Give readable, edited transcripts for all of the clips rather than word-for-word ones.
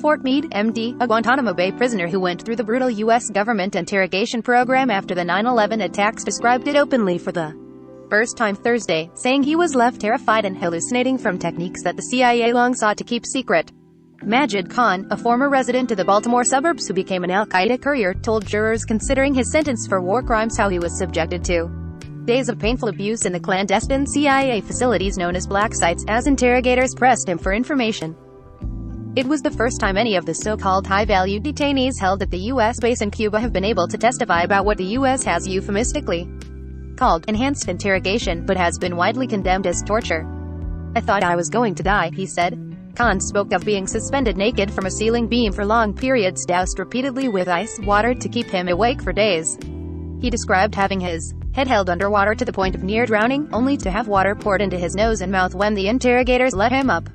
Fort Meade, MD, a Guantanamo Bay prisoner who went through the brutal U.S. government interrogation program after the 9/11 attacks, described it openly for the first time Thursday, saying he was left terrified and hallucinating from techniques that the CIA long sought to keep secret. Majid Khan, a former resident of the Baltimore suburbs who became an al-Qaeda courier, told jurors considering his sentence for war crimes how he was subjected to days of painful abuse in the clandestine CIA facilities known as black sites, as interrogators pressed him for information. It was the first time any of the so-called high-value detainees held at the U.S. base in Cuba have been able to testify about what the U.S. has euphemistically called enhanced interrogation, but has been widely condemned as torture. "I thought I was going to die," he said. Khan spoke of being suspended naked from a ceiling beam for long periods, doused repeatedly with ice water to keep him awake for days. He described having his head held underwater to the point of near drowning, only to have water poured into his nose and mouth when the interrogators let him up.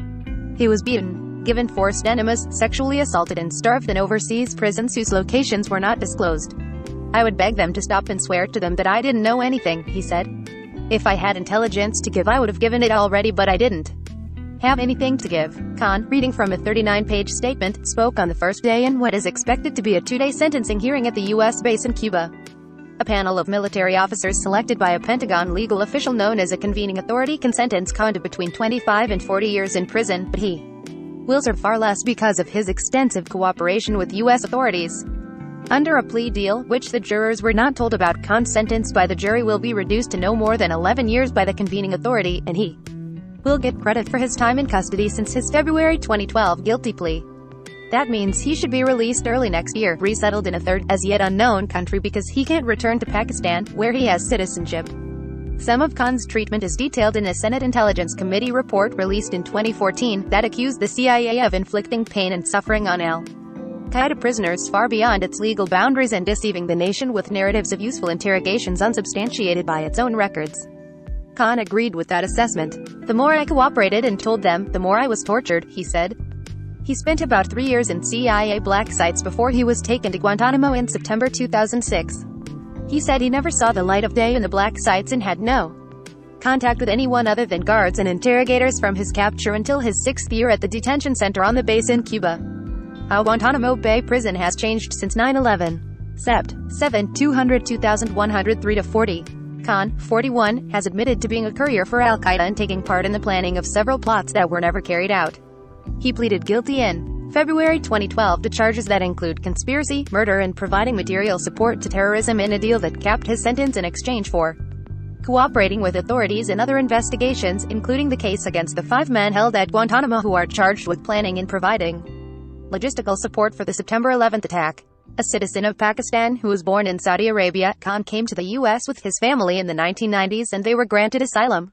He was beaten, given forced enemas, sexually assaulted and starved in overseas prisons whose locations were not disclosed. "I would beg them to stop and swear to them that I didn't know anything," he said. "If I had intelligence to give, I would have given it already, but I didn't have anything to give." Khan, reading from a 39-page statement, spoke on the first day in what is expected to be a two-day sentencing hearing at the U.S. base in Cuba. A panel of military officers selected by a Pentagon legal official known as a convening authority can sentence Khan to between 25 and 40 years in prison, but he will serve far less because of his extensive cooperation with U.S. authorities. Under a plea deal, which the jurors were not told about, Khan's sentence by the jury will be reduced to no more than 11 years by the convening authority, and he will get credit for his time in custody since his February 2012 guilty plea. That means he should be released early next year, resettled in a third, as yet unknown country because he can't return to Pakistan, where he has citizenship. Some of Khan's treatment is detailed in a Senate Intelligence Committee report released in 2014 that accused the CIA of inflicting pain and suffering on al-Qaeda prisoners far beyond its legal boundaries and deceiving the nation with narratives of useful interrogations unsubstantiated by its own records. Khan agreed with that assessment. "The more I cooperated and told them, the more I was tortured," he said. He spent about 3 years in CIA black sites before he was taken to Guantanamo in September 2006. He said he never saw the light of day in the black sites and had no contact with anyone other than guards and interrogators from his capture until his 6th year at the detention center on the base in Cuba. How Guantanamo Bay prison has changed since 9/11. Sept. 7, 202,103-40. Khan, 41, has admitted to being a courier for al-Qaeda and taking part in the planning of several plots that were never carried out. He pleaded guilty in February 2012 to charges that include conspiracy, murder and providing material support to terrorism in a deal that capped his sentence in exchange for cooperating with authorities in other investigations, including the case against the 5 men held at Guantanamo who are charged with planning and providing logistical support for the September 11th attack. A citizen of Pakistan who was born in Saudi Arabia, Khan came to the U.S. with his family in the 1990s and they were granted asylum.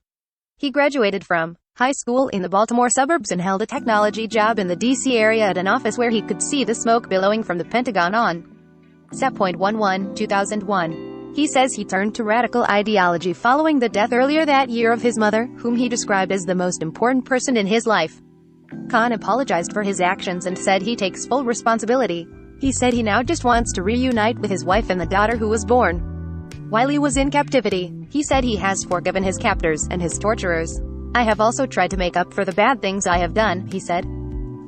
He graduated from high school in the Baltimore suburbs and held a technology job in the D.C. area at an office where he could see the smoke billowing from the Pentagon on Sept. 2001. He says he turned to radical ideology following the death earlier that year of his mother, whom he described as the most important person in his life. Khan apologized for his actions and said he takes full responsibility. He said he now just wants to reunite with his wife and the daughter who was born while he was in captivity. He said he has forgiven his captors and his torturers. "I have also tried to make up for the bad things I have done," he said.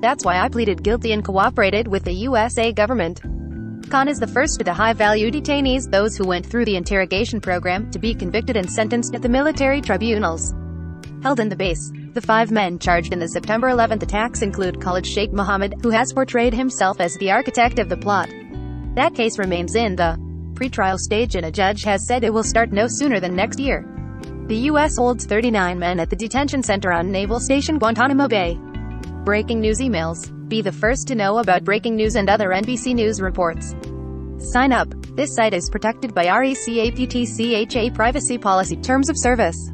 "That's why I pleaded guilty and cooperated with the USA government." Khan is the first of the high-value detainees, those who went through the interrogation program, to be convicted and sentenced at the military tribunals held in the base. The 5 men charged in the September 11th attacks include Khalid Sheikh Mohammed, who has portrayed himself as the architect of the plot. That case remains in the pretrial stage and a judge has said it will start no sooner than next year. The U.S. holds 39 men at the detention center on Naval Station Guantanamo Bay. Breaking news emails. Be the first to know about breaking news and other NBC News reports. Sign up. This site is protected by RECAPTCHA Privacy Policy Terms of Service.